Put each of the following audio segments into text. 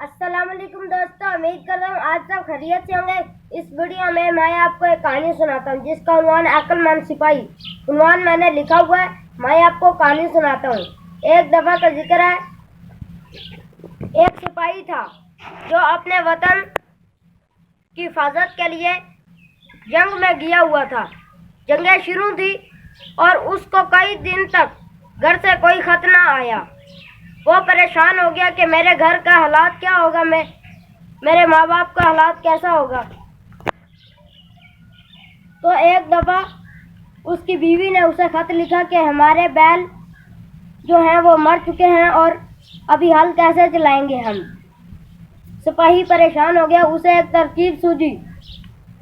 अस्सलाम वालेकुम दोस्तों, उम्मीद कर रहा हूँ आज सब खैरियत से होंगे। इस वीडियो में मैं आपको एक कहानी सुनाता हूँ जिसका उन्वान अक्लमंद सिपाही। उन्वान मैंने लिखा हुआ है, मैं आपको कहानी सुनाता हूँ। एक दफा का जिक्र है, एक सिपाही था जो अपने वतन की हिफाजत के लिए जंग में गया हुआ था। जंगें शुरू थी और उसको कई दिन तक घर से कोई खत ना आया। वो परेशान हो गया कि मेरे घर का हालात क्या होगा, मेरे माँ बाप का हालात कैसा होगा। तो एक दफ़ा उसकी बीवी ने उसे खत लिखा कि हमारे बैल जो हैं वो मर चुके हैं और अभी हल कैसे चलाएंगे हम। सिपाही परेशान हो गया, उसे एक तरकीब सूझी।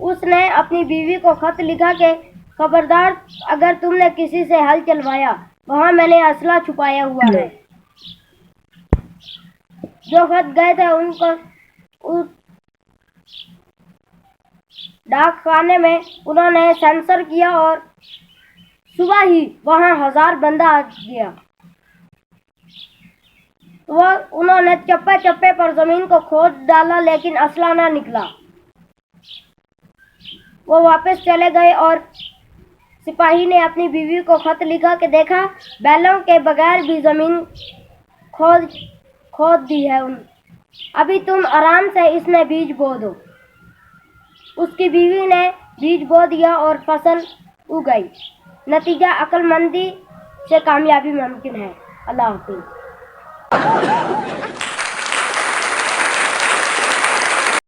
उसने अपनी बीवी को खत लिखा कि खबरदार, अगर तुमने किसी से हल चलवाया, वहाँ मैंने असला छुपाया हुआ है। जो खत गए थे उनको उस डाक खाने में उन्होंने सेंसर किया और सुबह ही वहाँ 1000 बंदा आ गया। उन्होंने चप्पे चप्पे पर जमीन को खोद डाला, लेकिन असला ना निकला। वो वापस चले गए और सिपाही ने अपनी बीवी को खत लिखा कि देखा, बैलों के बगैर भी जमीन खोद दी है। अभी तुम आराम से इसमें बीज बो दो। उसकी बीवी ने बीज बो दिया और फसल उग गई। नतीजा अक्लमंदी से कामयाबी मुमकिन है। अल्लाह हाफिज़।